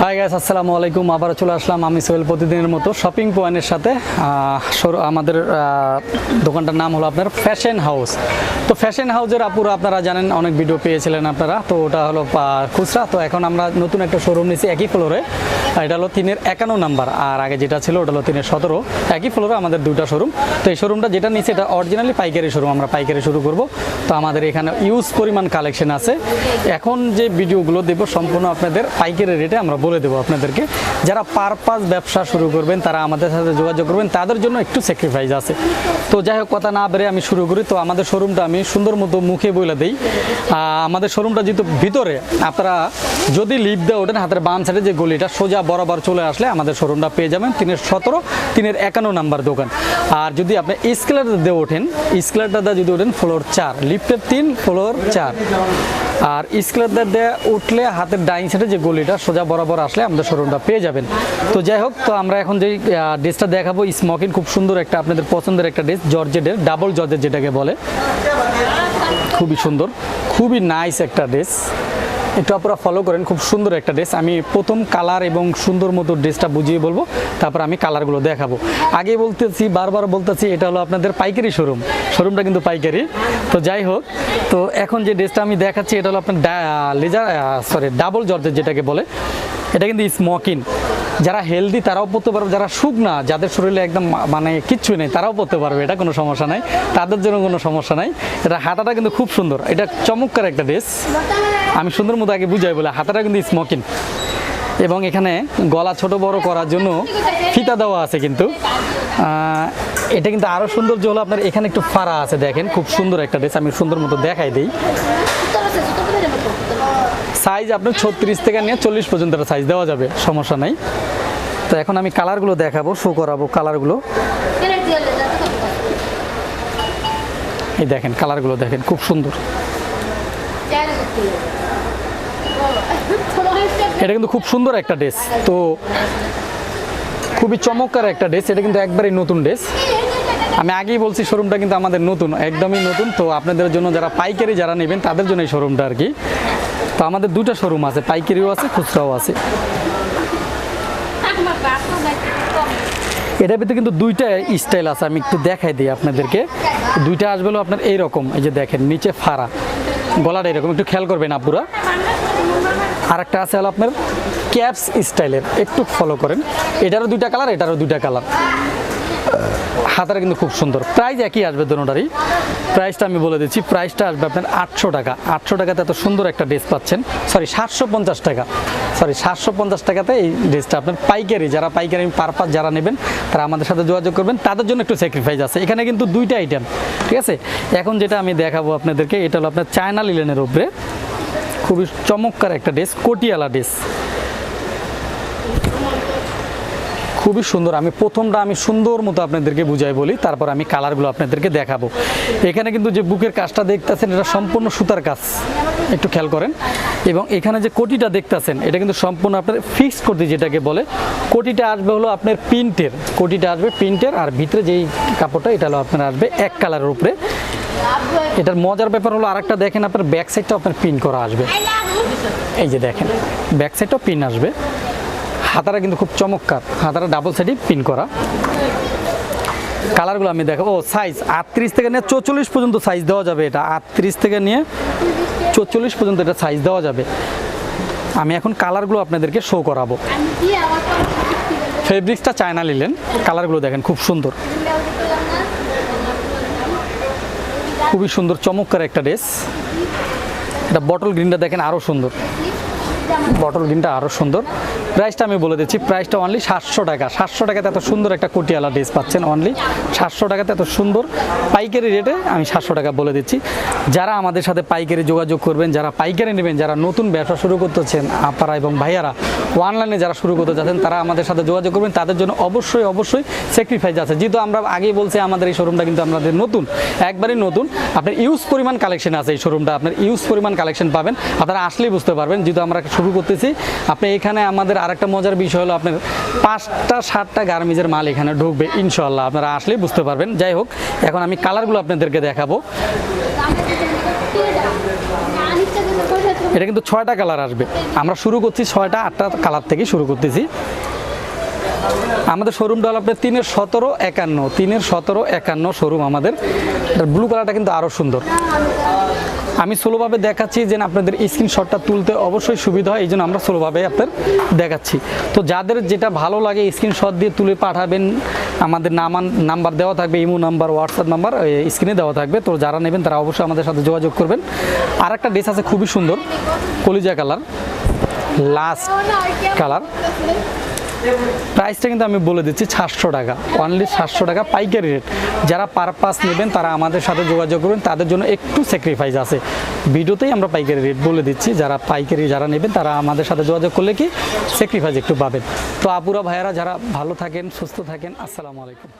Hi guys, আসসালামু আলাইকুম। আবার চলে আসলাম আমি সোহেল প্রতিদিনের মতো শপিং পয়েন্টের সাথে। আমাদের দোকানটার নাম হলো আপনার ফ্যাশন হাউস। তো ফ্যাশন হাউসের আপুরা আপনারা জানেন, অনেক ভিডিও পেয়েছিলেন আপনারা। তো ওটা হলো খুচরা। তো এখন আমরা নতুন একটা শোরুম নিয়েছি একই ফ্লোরে। এটা হলো 3-এর 51 নাম্বার, আর আগে যেটা ছিল ওটা হলো 3-এর 17। একই ফ্লোরে আমাদের দুইটা শোরুম। তো এই শোরুমটা যেটা নিয়েছি এটা অরিজিনালি পাইকারি শোরুম। আমরা পাইকারি শুরু করব। তো আমাদের এখানে ইউজ পরিমাণ কালেকশন আছে। এখন যে ভিডিওগুলো দেব সম্পূর্ণ আপনাদের পাইকারি রেটে আমরা বলে দেবো আপনাদেরকে। যারা পারপাস ব্যবসা শুরু করবেন তারা আমাদের সাথে যোগাযোগ করবেন, তাদের জন্য একটু স্যাক্রিফাইস আছে। তো যাই হোক, কথা না বেড়ে আমি শুরু করি। তো আমাদের শোরুমটা আমি সুন্দর মতো মুখে বলে দিই। আমাদের শোরুমটা যেহেতু ভিতরে, আপনারা যদি লিফট দিয়ে ওঠেন হাতের বাম সাইডে যে গলিটা সোজা বরাবর চলে আসলে আমাদের শোরুমটা পেয়ে যাবেন। 3-এর 17, 3-এর 51 নাম্বার দোকান। আর যদি আপনি স্কেলেটার দিয়ে ওঠেন, স্কেলেটার দিয়ে যদি ওঠেন ফ্লোর 4, লিফটের 3, ফ্লোর 4। আর স্কেলেটার দিয়ে উঠলে হাতের ডাইন সাইডে যে গলিটা সোজা বরাবর আসলে আমাদের শোরুমটা পেয়ে যাবেন। তো যাই হোক, তো আমরা এখন যে ড্রেসটা দেখাবো স্মোকিং, খুব সুন্দর একটা আপনাদের পছন্দের একটা ড্রেস, জর্জেটের, ডাবল জর্জেট যেটাকে বলে। খুবই সুন্দর, খুবই নাইস একটা ড্রেস। একটু আপনারা ফলো করেন, খুব সুন্দর একটা ড্রেস। আমি প্রথম কালার এবং সুন্দর মতো ড্রেসটা বুঝিয়ে বলবো, তারপর আমি কালারগুলো দেখাবো। আগে বলতেছি, বারবার বলতেছি, এটা হলো আপনাদের পাইকারি শোরুম। শোরুমটা কিন্তু পাইকারি। তো যাই হোক, তো এখন যে ড্রেসটা আমি দেখাচ্ছি এটা হলো আপনার ডাবল জর্জেট যেটাকে বলে। এটা কিন্তু স্মোকিং। যারা হেলদি তারাও পরতে পারবে, যারা শুকনা, যাদের শরীরে একদম মানে কিচ্ছু নেই তারাও পরতে পারবে। এটা কোনো সমস্যা নাই, তাদের জন্য কোনো সমস্যা নাই। এটা হাতাটা কিন্তু খুব সুন্দর, এটা চমৎকার একটা ড্রেস। আমি সুন্দর মতো আগে বুঝাই বলে, হাতাটা কিন্তু স্মোকিং এবং এখানে গলা ছোট বড় করার জন্য ফিতা দেওয়া আছে। কিন্তু এটা কিন্তু আরও সৌন্দর্য হলো আপনার এখানে একটু ফাড়া আছে, দেখেন খুব সুন্দর একটা ড্রেস। আমি সুন্দর মতো দেখাই দিই। সাইজ আপনার 36 থেকে নিয়ে 40 পর্যন্ত সাইজ দেওয়া যাবে, সমস্যা নাই। তো এখন আমি কালারগুলো দেখাবো, শো করাবো কালারগুলো। এই দেখেন কালারগুলো, দেখেন খুব সুন্দর। এটা কিন্তু খুব সুন্দর একটা ড্রেস। তো খুবই চমৎকার একটা ড্রেস। এটা কিন্তু একবারই নতুন ড্রেস। আমি আগেই বলছি শোরুমটা কিন্তু আমাদের নতুন, একদমই নতুন। তো আপনাদের জন্য যারা পাইকারি যারা নেবেন তাদের জন্য এই শোরুমটা আর কি। তো আমাদের দুটো শোরুম আছে, পাইকারিও আছে, খুচরাও আছে। এটার ভিতরে কিন্তু দুইটা স্টাইল আছে, আমি একটু দেখাই দিই আপনাদেরকে। দুইটা আসবে হলো আপনার এইরকম, এই যে দেখেন নিচে ফাড়া, গলাটা এরকম, একটু খেয়াল করবেন আপুরা। আর একটা আছে হলো আপনার ক্যাপস স্টাইলের, একটু ফলো করেন। এটারও দুইটা কালার, এটারও দুইটা কালার। হাতাটা কিন্তু খুব সুন্দর। প্রাইস একই আসবে দুটোটারই। প্রাইসটা আমি বলে দিচ্ছি, প্রাইসটা আসবে আপনার 800 টাকা। 800 টাকাতে এত সুন্দর একটা ড্রেস পাচ্ছেন। 750 টাকা। 750 টাকাতে এই ড্রেসটা আপনার পাইকারি, যারা পাইকারি পারপাস যারা নেবেন তারা আমাদের সাথে যোগাযোগ করবেন, তাদের জন্য একটু স্যাক্রিফাইস আছে। এখানে কিন্তু দুইটা আইটেম, ঠিক আছে। এখন যেটা আমি দেখাবো আপনাদেরকে, এটা হলো আপনার চায়না লিলেনের উপরে খুবই চমৎকার একটা ড্রেস, কোটিয়ালা ড্রেস, খুবই সুন্দর। আমি প্রথমটা আমি সুন্দর মতো আপনাদেরকে বুঝাই বলি, তারপর আমি কালারগুলো আপনাদেরকে দেখাবো। এখানে কিন্তু যে বুকের কাজটা দেখতেছেন এটা সম্পূর্ণ সুতার কাজ, একটু খেয়াল করেন। এবং এখানে যে কোটিটা দেখতেছেন এটা কিন্তু সম্পূর্ণ আপনার ফিক্সড কোটি যেটাকে বলে। কোটিটা আসবে হলো আপনার প্রিন্টের, কোটিটা আসবে প্রিন্টের। আর ভিতরে যেই কাপড়টা এটা হলো আপনার আসবে এক কালারের উপরে। এটার মজার ব্যাপার হলো আরেকটা দেখেন, আপনার ব্যাক সাইডটা আপনার পিন করা আসবে। এই যে দেখেন ব্যাক সাইডটাও পিন আসবে। হাতাটা কিন্তু খুব চমৎকার, হাতাটা ডাবল সাইডে পিন করা। কালারগুলো আমি দেখাবো। সাইজ 38 থেকে নিয়ে 44 পর্যন্ত সাইজ দেওয়া যাবে। এটা 38 থেকে নিয়ে 44 পর্যন্ত এটা সাইজ দেওয়া যাবে। আমি এখন কালারগুলো আপনাদেরকে শো করাবো। ফেব্রিক্সটা চায়না লিলেন। কালারগুলো দেখেন খুব সুন্দর, খুবই সুন্দর চমৎকার একটা ড্রেস। এটা বটল গ্রিনটা দেখেন আরও সুন্দর, বটল গ্রিনটা আরও সুন্দর। প্রাইসটা আমি বলে দিচ্ছি, প্রাইসটা অনলি 700 টাকা। 700 টাকাতে এত সুন্দর একটা কোটিয়ালা ড্রেস পাচ্ছেন, অনলি 700 টাকাতে এত সুন্দর পাইকারি রেটে আমি 700 টাকা বলে দিচ্ছি। যারা আমাদের সাথে পাইকারি যোগাযোগ করবেন, যারা পাইকারি নেবেন, যারা নতুন ব্যবসা শুরু করতেছেন আপারা এবং ভাইয়ারা, অনলাইনে যারা শুরু করতে যাচ্ছেন তারা আমাদের সাথে যোগাযোগ করবেন, তাদের জন্য অবশ্যই অবশ্যই স্যাক্রিফাইস আছে। যেহেতু আমরা আগেই বলছি আমাদের এই শোরুমটা কিন্তু আমাদের নতুন, একবারই নতুন। আপনার ইউজ পরিমাণ কালেকশন আছে এই শোরুমটা, আপনার ইউজ পরিমাণ কালেকশন পাবেন। আপনারা আসলেই বুঝতে পারবেন, যেহেতু আমরা শুরু করতেছি। আপনি এখানে আমাদের আরেকটা মজার বিষয় হলো আপনার 5টা 7টা গার্মেন্টসের মাল এখানে ঢুকবে ইনশাআল্লাহ, আপনারা আসলেই বুঝতে পারবেন। যাই হোক, এখন আমি কালারগুলো আপনাদেরকে দেখাবো। এটা কিন্তু 6টা কালার আসবে। আমরা শুরু করছি 6টা 8টা কালার থেকে শুরু করতেছি। আমাদের শোরুমটা হলো আপনার 3-17-51 শোরুম আমাদের। ব্লু কালারটা কিন্তু আরও সুন্দর। আমি স্লোভাবে দেখাচ্ছি যে আপনাদের স্ক্রিনশটটা তুলতে অবশ্যই সুবিধা হয়, এই জন্য আমরা স্লোভাবে আপনার দেখাচ্ছি। তো যাদের যেটা ভালো লাগে স্ক্রিনশট দিয়ে তুলে পাঠাবেন। আমাদের নাম্বার দেওয়া থাকবে, ইমো নাম্বার, হোয়াটসঅ্যাপ নাম্বার স্ক্রিনে দেওয়া থাকবে। তো যারা নেবেন তারা অবশ্যই আমাদের সাথে যোগাযোগ করবেন। আর একটা ড্রেস আছে খুবই সুন্দর, কলিজা কালার, লাস্ট কালার। প্রাইসটা কিন্তু আমি বলে দিচ্ছি 700 টাকা, অনলি 700 টাকা পাইকারি রেট। যারা পারপাস নেবেন তারা আমাদের সাথে যোগাযোগ করবেন, তাদের জন্য একটু স্যাক্রিফাইস আছে। ভিডিওতেই আমরা পাইকারি রেট বলে দিচ্ছি, যারা পাইকারি যারা নেবেন তারা আমাদের সাথে যোগাযোগ করলে কি স্যাক্রিফাইস একটু পাবেন। তো আপুরা ভাইয়ারা যারা ভালো থাকেন, সুস্থ থাকেন, আসসালামু আলাইকুম।